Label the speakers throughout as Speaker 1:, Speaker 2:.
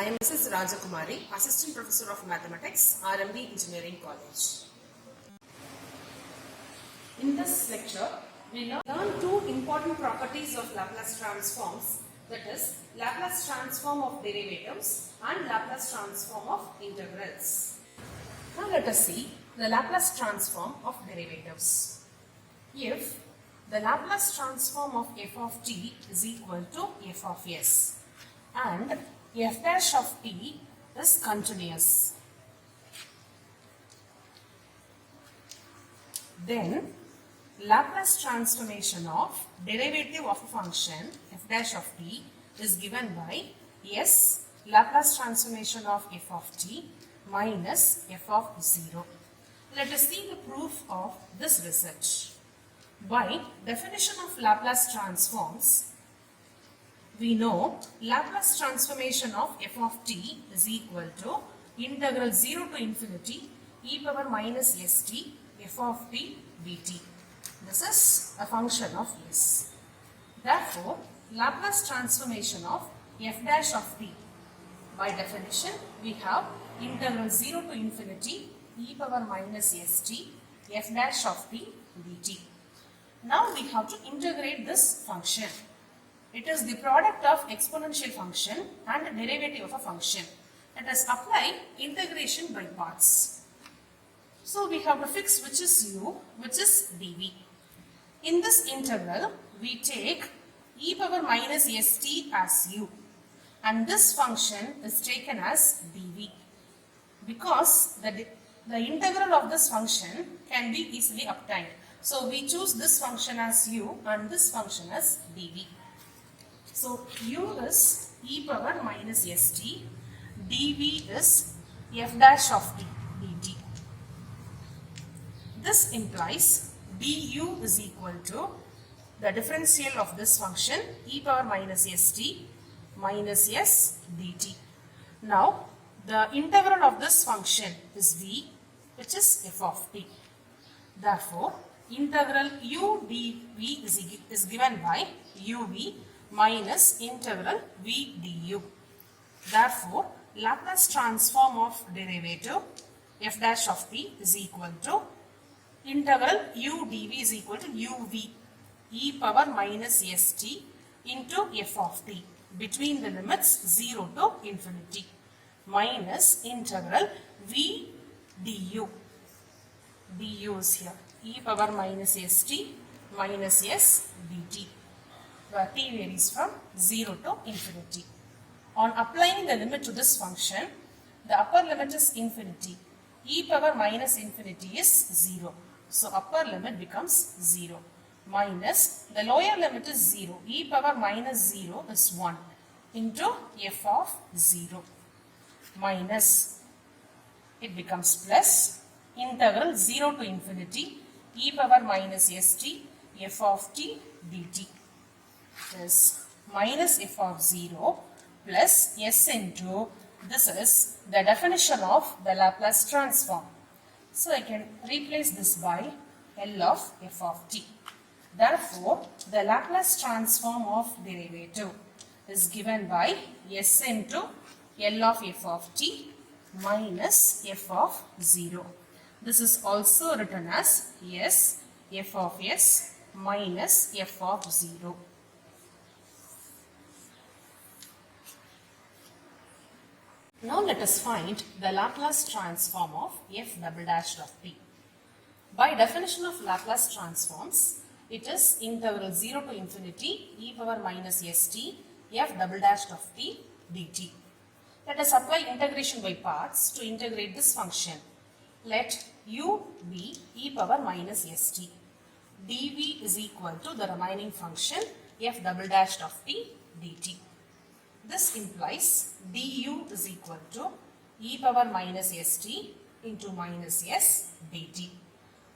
Speaker 1: I am Mrs. Rajakumari, Assistant Professor of Mathematics, RMD Engineering College. In this lecture, we learn two important properties of Laplace transforms, that is, Laplace transform of derivatives and Laplace transform of integrals. Now let us see the Laplace transform of derivatives. If the Laplace transform of f of t is equal to f of s and f dash of t is continuous, then Laplace transformation of derivative of a function f dash of t is given by s Laplace transformation of f of t minus f of 0. Let us see the proof of this research. By definition of Laplace transforms, we know Laplace transformation of f of t is equal to integral 0 to infinity e power minus st f of t dt. This is a function of s. Therefore, Laplace transformation of f dash of t, by definition we have integral 0 to infinity e power minus st f dash of t dt. Now we have to integrate this function. It is the product of exponential function and derivative of a function. Let us apply integration by parts. So we have to fix which is u, which is dv. In this integral, we take e power minus st as u, and this function is taken as dv, because the integral of this function can be easily obtained. So we choose this function as u and this function as dv. So u is e power minus st, dv is f dash of t dt. This implies du is equal to the differential of this function e power minus st minus s dt. Now the integral of this function is v, which is f of t. Therefore, integral u dv is given by uv minus integral v du. Therefore, Laplace transform of derivative f dash of t is equal to integral u dv is equal to uv e power minus st into f of t between the limits 0 to infinity minus integral v du. Du is here e power minus st minus s dt, where t varies from 0 to infinity. On applying the limit to this function, the upper limit is infinity. E power minus infinity is 0. So upper limit becomes 0. Minus the lower limit is 0. E power minus 0 is 1 into f of 0. Minus, it becomes plus integral 0 to infinity e power minus st f of t dt. Is minus f of 0 plus s into, this is the definition of the Laplace transform. So I can replace this by L of f of t. Therefore, the Laplace transform of derivative is given by s into L of f of t minus f of 0. This is also written as s f of s minus f of 0. Now let us find the Laplace transform of f double dash of t. By definition of Laplace transforms, it is integral 0 to infinity e power minus st f double dash of t dt. Let us apply integration by parts to integrate this function. Let u be e power minus st. dv is equal to the remaining function f double dash of t dt. This implies du is equal to e power minus st into minus s dt.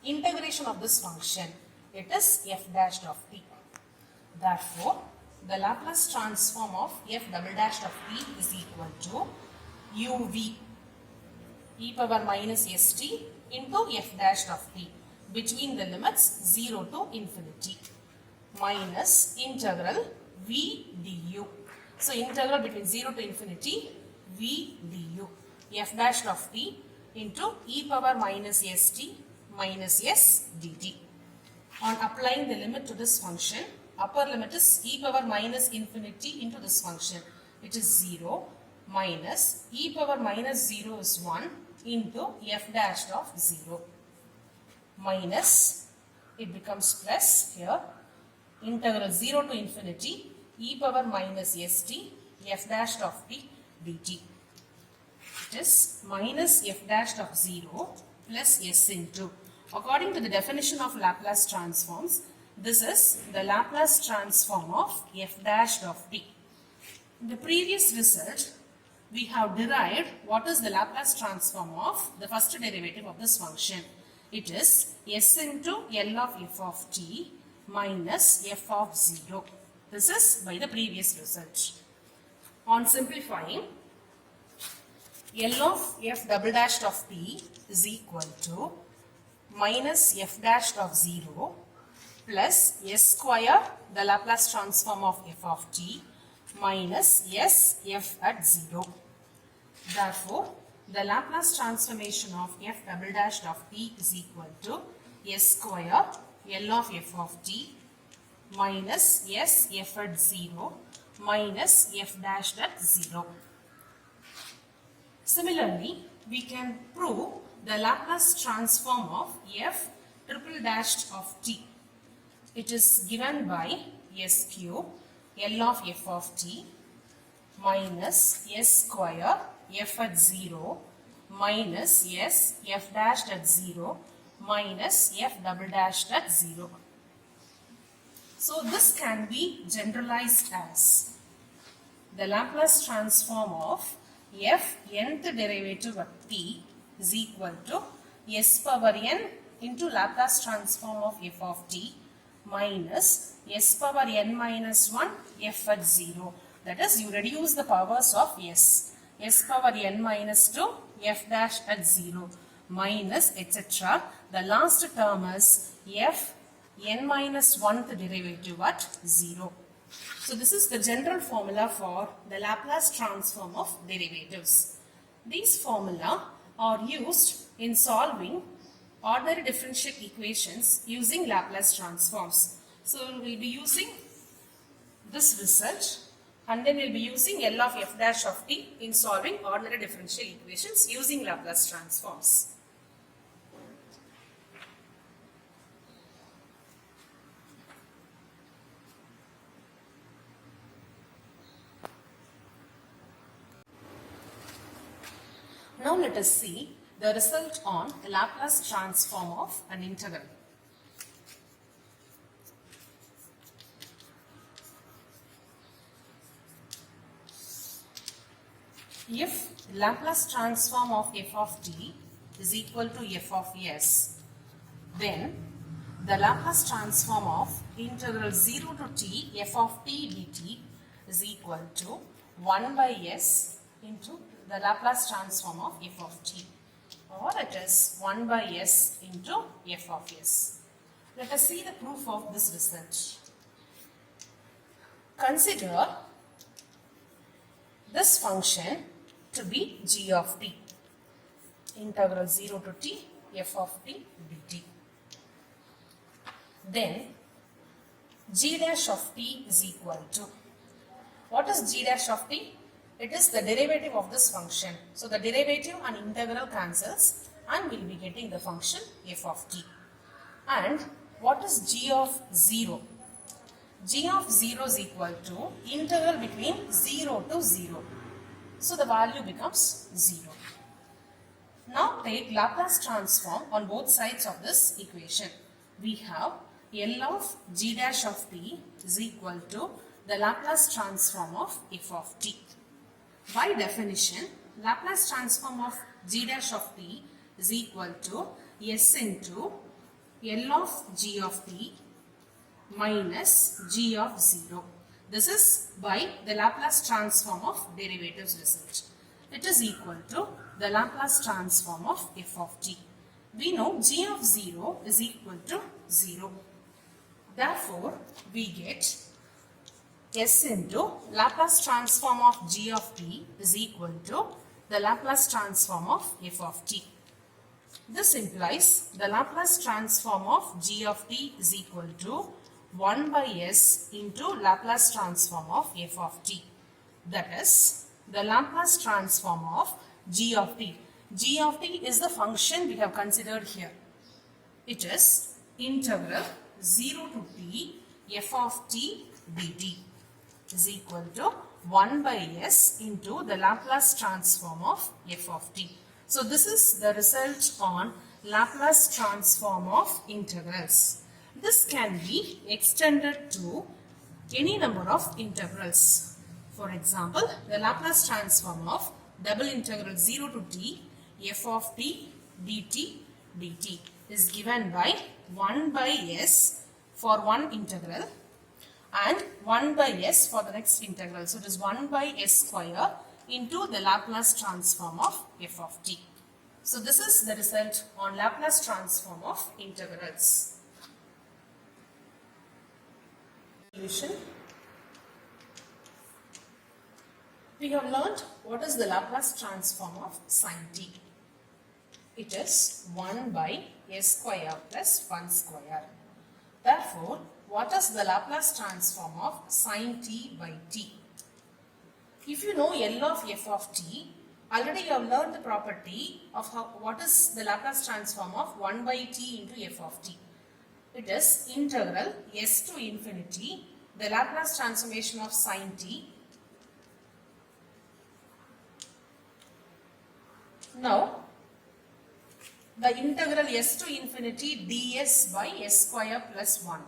Speaker 1: Integration of this function, it is f dash of t. Therefore, the Laplace transform of f double dash of t is equal to uv e power minus st into f dash of t between the limits 0 to infinity minus integral v du. So integral between 0 to infinity v du. F dash of t into e power minus st minus s dt. On applying the limit to this function, upper limit is e power minus infinity into this function. It is 0 minus e power minus 0 is 1 into f dash of 0 minus, it becomes plus here, integral 0 to infinity e power minus st f dash of t dt. It is minus f dash of 0 plus s into. According to the definition of Laplace transforms, this is the Laplace transform of f dash of t. In the previous result, we have derived what is the Laplace transform of the first derivative of this function. It is s into L of f of t minus f of 0. This is by the previous result. On simplifying, L of f double dash of t is equal to minus f dash of 0 plus s square, the Laplace transform of f of t, minus s f at 0. Therefore, the Laplace transformation of f double dash of t is equal to s square L of f of t minus s f at 0 minus f dash at 0. Similarly, we can prove the Laplace transform of f triple dash of t. It is given by s cube L of f of t minus s square f at 0 minus s f dash at 0 minus f double dash at 0. So this can be generalized as the Laplace transform of f nth derivative at t is equal to s power n into Laplace transform of f of t minus s power n minus 1 f at 0. That is, you reduce the powers of s. S power n minus 2 f dash at 0 minus etc. The last term is f n minus 1th derivative at 0. So this is the general formula for the Laplace transform of derivatives. These formula are used in solving ordinary differential equations using Laplace transforms. So we will be using this result, and then we will be using L of f dash of t in solving ordinary differential equations using Laplace transforms. Now let us see the result on the Laplace transform of an integral. If Laplace transform of f of t is equal to f of s, then the Laplace transform of integral 0 to t f of t dt is equal to 1 by s into the Laplace transform of f of t, or it is 1 by s into f of s. Let us see the proof of this result. Consider this function to be g of t, integral 0 to t f of t dt. Then g dash of t is equal to, what is g dash of t? It is the derivative of this function. So the derivative and integral cancels and we will be getting the function f of t. And what is g of 0? G of 0 is equal to integral between 0 to 0. So the value becomes 0. Now take Laplace transform on both sides of this equation. We have L of g dash of t is equal to the Laplace transform of f of t. By definition, Laplace transform of g dash of t is equal to s into L of g of t minus g of 0. This is by the Laplace transform of derivatives result. It is equal to the Laplace transform of f of t. We know g of 0 is equal to 0. Therefore, we get S into Laplace transform of g of t is equal to the Laplace transform of f of t. This implies the Laplace transform of g of t is equal to 1 by s into Laplace transform of f of t. That is the Laplace transform of g of t. G of t is the function we have considered here. It is integral 0 to t f of t dt is equal to 1 by s into the Laplace transform of f of t. So this is the result on Laplace transform of integrals. This can be extended to any number of integrals. For example, the Laplace transform of double integral 0 to t f of t dt dt is given by 1 by s for one integral and 1 by s for the next integral. So it is 1 by s square into the Laplace transform of f of t. So this is the result on Laplace transform of integrals. Solution. We have learnt what is the Laplace transform of sin t. It is 1 by s square plus 1 square. Therefore, what is the Laplace transform of sin t by t? If you know L of f of t, already you have learned the property of what is the Laplace transform of 1 by t into f of t. It is integral s to infinity, the Laplace transformation of sin t. Now, the integral s to infinity ds by s square plus 1.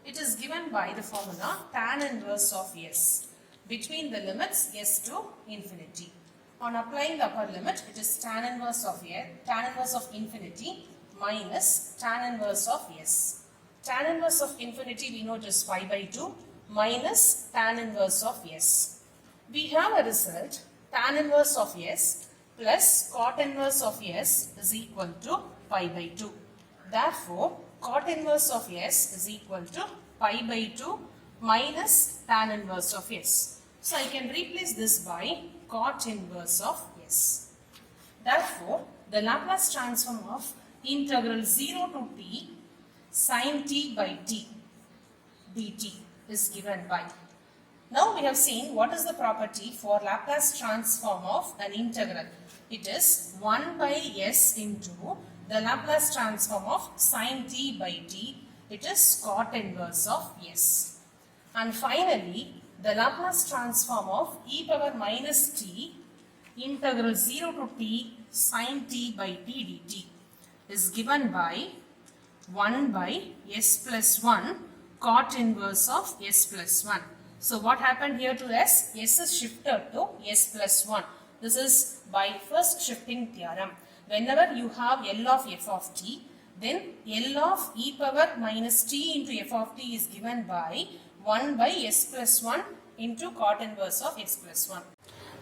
Speaker 1: It is given by the formula tan inverse of s between the limits s to infinity. On applying the upper limit, it is tan inverse of infinity minus tan inverse of s. Tan inverse of infinity we know it is pi by 2 minus tan inverse of s. We have a result tan inverse of s plus cot inverse of s is equal to pi by 2. Therefore, cot inverse of s is equal to pi by 2 minus tan inverse of s. So I can replace this by cot inverse of s. Therefore, the Laplace transform of integral 0 to t sin t by t dt is given by. Now we have seen what is the property for Laplace transform of an integral. It is 1 by s into the Laplace transform of sin t by t. It is cot inverse of s. And finally, the Laplace transform of e power minus t integral 0 to t sin t by t dt is given by 1 by s plus 1 cot inverse of s plus 1. So what happened here to s? S is shifted to s plus 1. This is by first shifting theorem. Whenever you have L of f of t, then L of e power minus t into f of t is given by 1 by s plus 1 into cot inverse of s plus 1.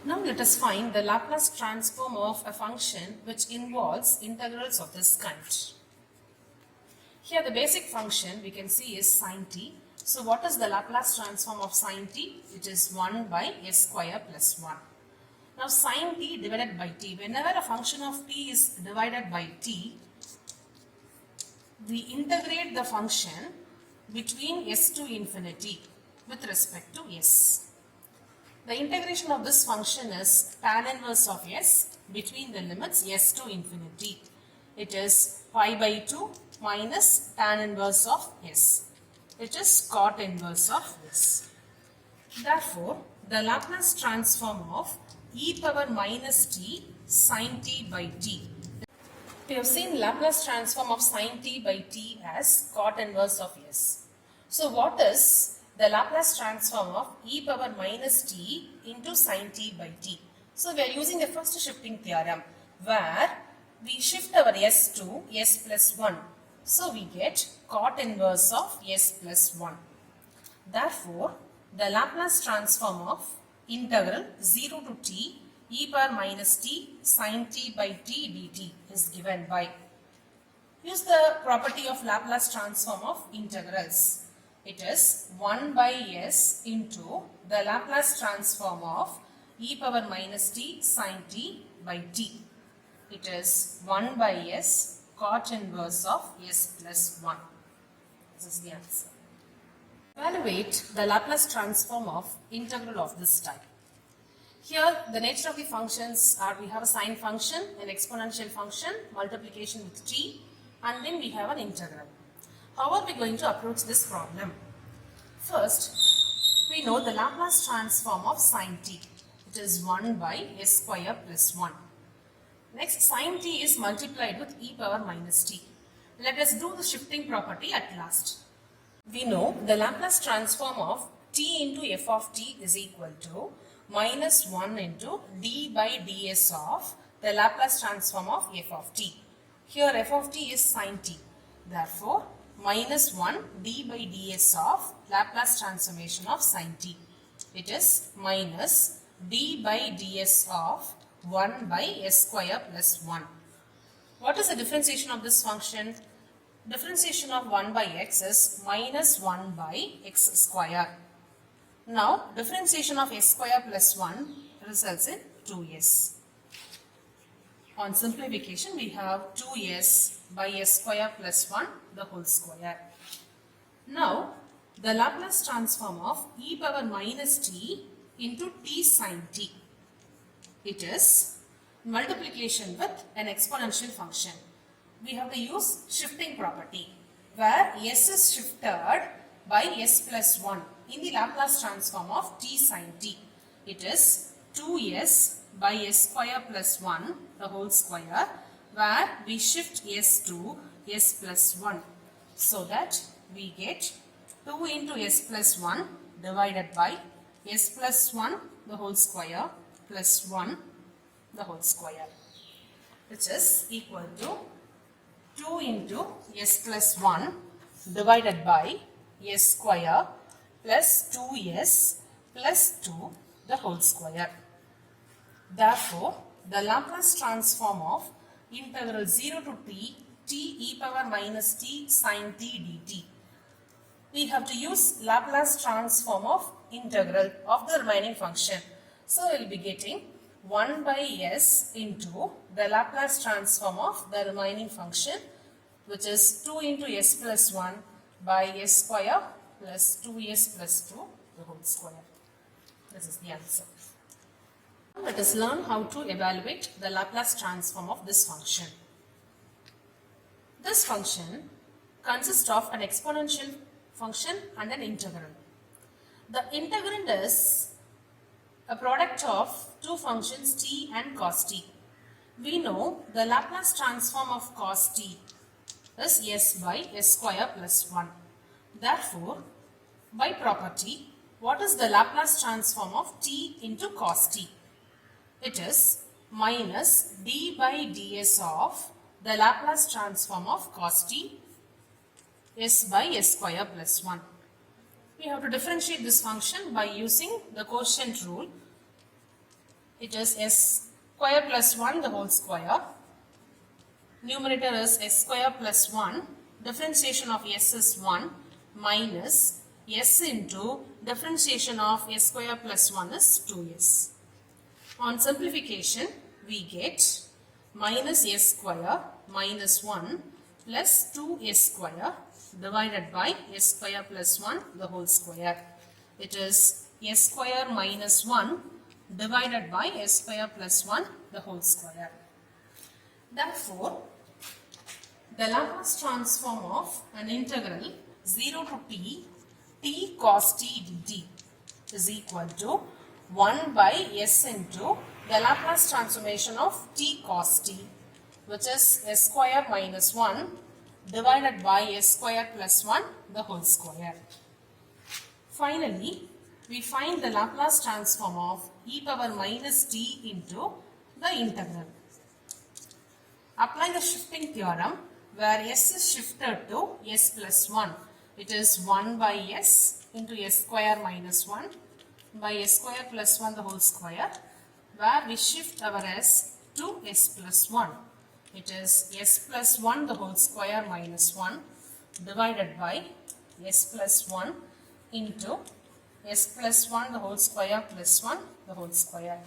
Speaker 1: Now let us find the Laplace transform of a function which involves integrals of this kind. Here the basic function we can see is sin t. So what is the Laplace transform of sin t? It is 1 by s square plus 1. Now sin t divided by t. Whenever a function of t is divided by t, we integrate the function between s to infinity with respect to s. The integration of this function is tan inverse of s between the limits s to infinity. It is pi by 2 minus tan inverse of s. It is cot inverse of s. Therefore, the Laplace transform of e power minus t sin t by t. We have seen Laplace transform of sin t by t as cot inverse of s. So what is the Laplace transform of e power minus t into sin t by t? So we are using the first shifting theorem where we shift our s to s plus 1. So we get cot inverse of s plus 1. Therefore, the Laplace transform of integral 0 to t e power minus t sin t by t dt is given by. Use the property of Laplace transform of integrals. It is 1 by s into the Laplace transform of e power minus t sin t by t. It is 1 by s cot inverse of s plus 1. This is the answer. Evaluate the Laplace transform of integral of this type. Here the nature of the functions are, we have a sine function, an exponential function, multiplication with t, and then we have an integral. How are we going to approach this problem? First, we know the Laplace transform of sin t. It is 1 by s square plus 1. Next, sin t is multiplied with e power minus t. Let us do the shifting property at last. We know the Laplace transform of t into f of t is equal to minus 1 into d by ds of the Laplace transform of f of t. Here f of t is sin t. Therefore, minus 1 d by ds of Laplace transformation of sin t. It is minus d by ds of 1 by s square plus 1. What is the differentiation of this function? Differentiation of 1 by x is minus 1 by x square. Now, differentiation of s square plus 1 results in 2s. On simplification, we have 2s by s square plus 1 the whole square. Now, the Laplace transform of e power minus t into t sin t. It is multiplication with an exponential function. We have to use shifting property where s is shifted by s plus 1 in the Laplace transform of t sin t. It is 2s by s square plus 1 the whole square, where we shift s to s plus 1, so that we get 2 into s plus 1 divided by s plus 1 the whole square plus 1 the whole square, which is equal to 2 into s plus 1 divided by s square plus 2s plus 2 the whole square. Therefore, the Laplace transform of integral 0 to t e power minus t sin t dt. We have to use Laplace transform of integral of the remaining function. So, we will be getting 1 by s into the Laplace transform of the remaining function, which is 2 into s plus 1 by s square plus 2s plus 2 the whole square. This is the answer. Let us learn how to evaluate the Laplace transform of this function. This function consists of an exponential function and an integral. The integrand is a product of two functions t and cos t. We know the Laplace transform of cos t is s by s square plus 1. Therefore, by property, what is the Laplace transform of t into cos t? It is minus d by ds of the Laplace transform of cos t s by s square plus 1. We have to differentiate this function by using the quotient rule. It is s square plus 1 the whole square. Numerator is s square plus 1. Differentiation of s is 1 minus s into differentiation of s square plus 1 is 2s. On simplification, we get minus s square minus 1 plus 2s square divided by s square plus 1 the whole square. It is s square minus 1 divided by s square plus 1 the whole square. Therefore, the Laplace transform of an integral 0 to t cos t dt is equal to 1 by s into the Laplace transformation of t cos t, which is s square minus 1 divided by s square plus 1 the whole square. Finally, we find the Laplace transform of e power minus t into the integral. Apply the shifting theorem where s is shifted to s plus 1. It is 1 by s into s square minus 1 by s square plus 1 the whole square, where we shift our s to s plus 1. It is s plus 1 the whole square minus 1 divided by s plus 1 into s plus 1 the whole square plus 1 the whole square.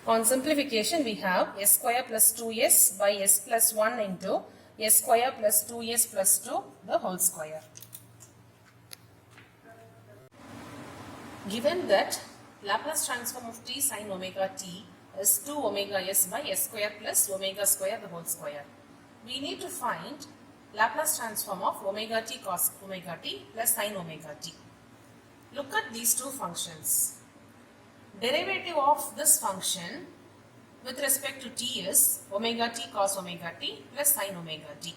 Speaker 1: On simplification, we have s square plus 2s by s plus 1 into s square plus 2s plus 2 the whole square. Given that Laplace transform of t sin omega t is 2 omega s by s square plus omega square the whole square, we need to find Laplace transform of omega t cos omega t plus sin omega t. Look at these two functions. Derivative of this function with respect to t is omega t cos omega t plus sin omega t.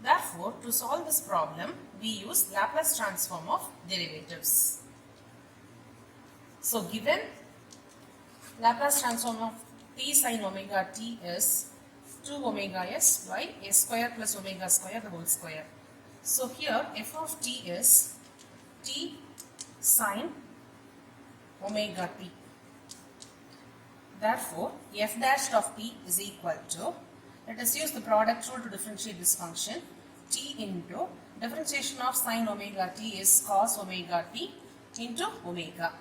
Speaker 1: Therefore, to solve this problem, we use Laplace transform of derivatives. So, given Laplace transform of t sin omega t is 2 omega s by s square plus omega square the whole square. So, here f of t is t sin omega t. Therefore, f dash of t is equal to, let us use the product rule to differentiate this function, t into differentiation of sin omega t is cos omega t into omega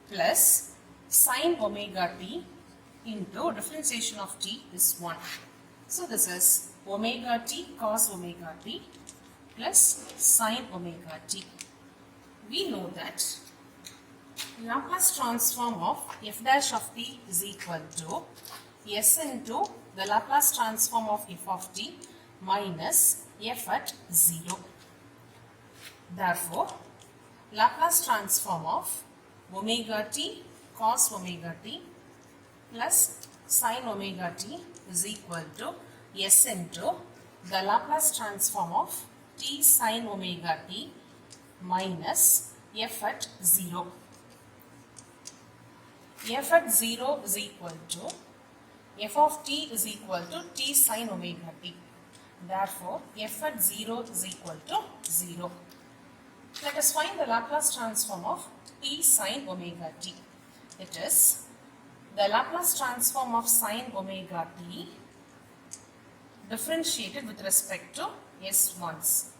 Speaker 1: plus sin omega t into differentiation of t is 1. So, this is omega t cos omega t plus sin omega t. We know that Laplace transform of f dash of t is equal to s into the Laplace transform of f of t minus f at 0. Therefore, Laplace transform of omega t cos omega t plus sin omega t is equal to s into the Laplace transform of t sin omega t minus f at 0. F at 0 is equal to f of t is equal to t sin omega t. Therefore, f at 0 is equal to 0. Let us find the Laplace transform of t sin omega t. It is the Laplace transform of sin omega t differentiated with respect to s once.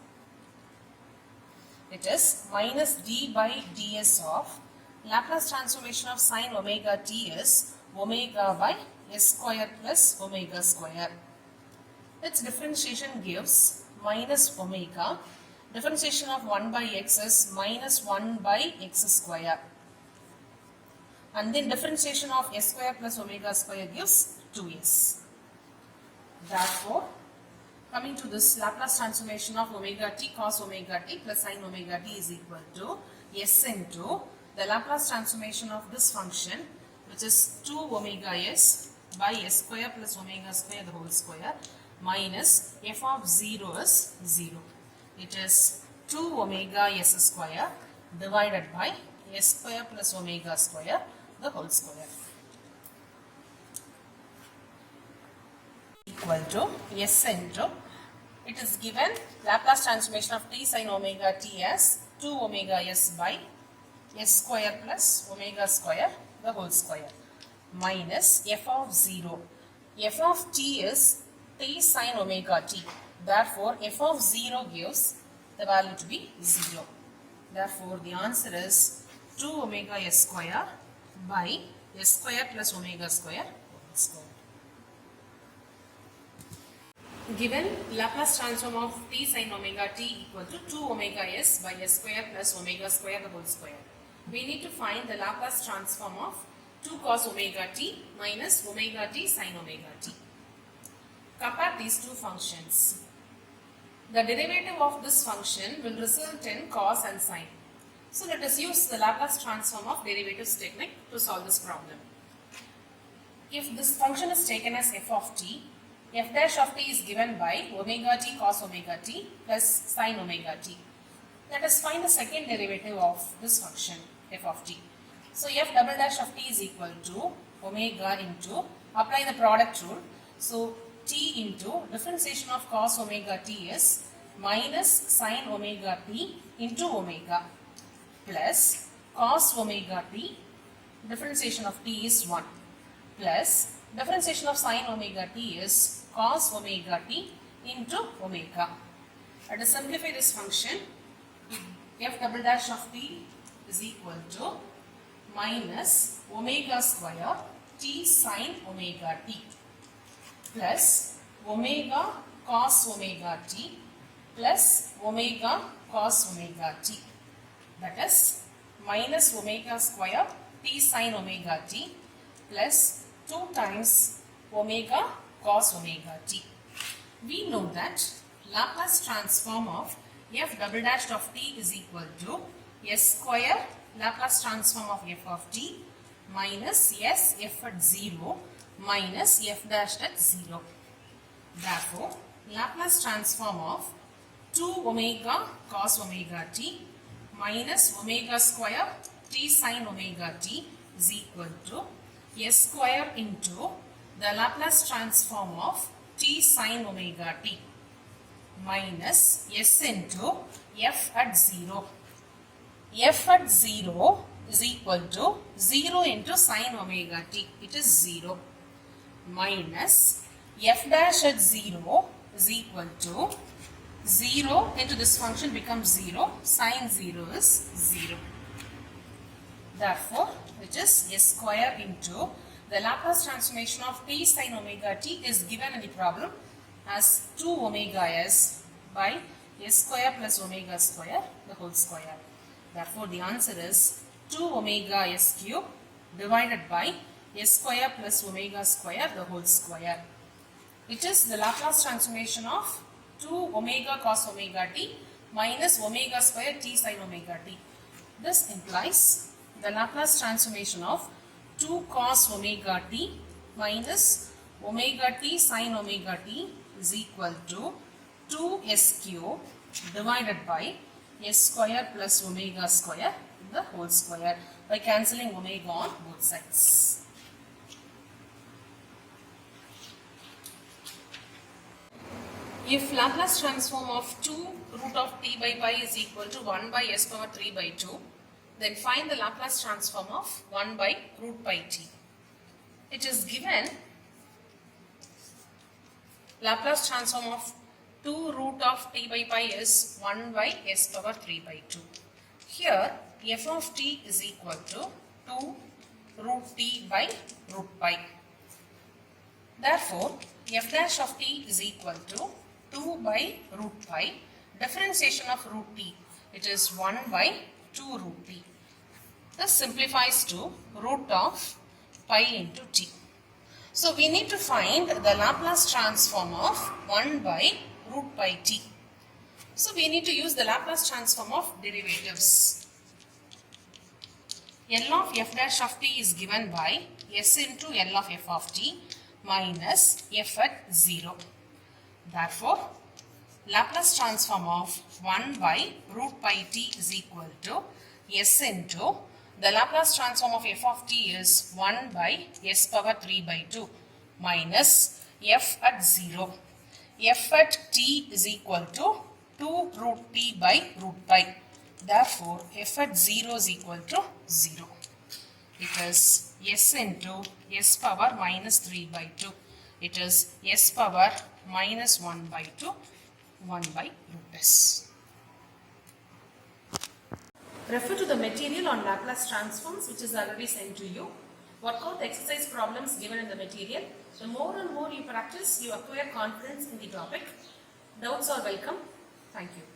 Speaker 1: It is minus d by ds of Laplace transformation of sin omega t is omega by s square plus omega square. Its differentiation gives minus omega. Differentiation of 1 by x is minus 1 by x square. And then differentiation of s square plus omega square gives 2s. Therefore, coming to this Laplace transformation of omega t cos omega t plus sin omega t is equal to s into the Laplace transformation of this function, which is 2 omega s by s square plus omega square the whole square minus f of 0 is 0. It is 2 omega s square divided by s square plus omega square the whole square equal to s into, it is given Laplace transformation of t sin omega t as 2 omega s by s square plus omega square the whole square minus f of 0. F of t is t sin omega t. Therefore, f of 0 gives the value to be 0. Therefore, the answer is 2 omega s square by s square plus omega square whole square. Given Laplace transform of t sin omega t equal to 2 omega s by s square plus omega square the whole square, we need to find the Laplace transform of 2 cos omega t minus omega t sin omega t. Compare these two functions. The derivative of this function will result in cos and sin. So let us use the Laplace transform of derivatives technique to solve this problem. If this function is taken as f of t, f dash of t is given by omega t cos omega t plus sin omega t. Let us find the second derivative of this function f of t. So f double dash of t is equal to omega into, apply the product rule. So t into differentiation of cos omega t is minus sin omega t into omega plus cos omega t, differentiation of t is 1, plus differentiation of sin omega t is cos omega t into omega. Let us simplify this function. F double dash of t is equal to minus omega square t sine omega t plus omega cos omega t plus omega cos omega t. That is minus omega square t sine omega t plus 2 times omega cos omega t. We know that Laplace transform of f double dash of t is equal to s square Laplace transform of f of t minus s f at 0 minus f dash at 0. Therefore, Laplace transform of 2 omega cos omega t minus omega square t sine omega t is equal to s square into the Laplace transform of t sine omega t minus s into f at 0. F at 0 is equal to 0 into sine omega t. It is 0 minus f dash at 0 is equal to 0 into this function becomes 0. Sine 0 is 0. Therefore, it is s square into the Laplace transformation of t sine omega t is given in the problem as 2 omega s by s square plus omega square the whole square. Therefore, the answer is 2 omega s cube divided by s square plus omega square the whole square. It is the Laplace transformation of 2 omega cos omega t minus omega square t sine omega t. This implies the Laplace transformation of 2 cos omega t minus omega t sine omega t is equal to 2s cube divided by s square plus omega square the whole square by cancelling omega on both sides. If Laplace transform of 2 root of t by pi is equal to 1 by s power 3 by 2, then find the Laplace transform of 1 by root pi t. It is given Laplace transform of 2 root of t by pi is 1 by s power 3 by 2. Here f of t is equal to 2 root t by root pi. Therefore, f dash of t is equal to 2 by root pi, differentiation of root t, it is 1 by 2 root t. This simplifies to root of pi into t. So, we need to find the Laplace transform of 1 by root pi t. So, we need to use the Laplace transform of derivatives. L of f dash of t is given by s into L of f of t minus f at 0. Therefore, Laplace transform of 1 by root pi t is equal to s into the Laplace transform of f of t is 1 by s power 3 by 2 minus f at 0. F at t is equal to 2 root t by root pi. Therefore, f at 0 is equal to 0. It is s into s power minus 3 by 2. It is s power minus 1 by 2, 1 by root s. Refer to the material on Laplace transforms which is already sent to you. Work out the exercise problems given in the material. The more and more you practice, you acquire confidence in the topic. Doubts are welcome. Thank you.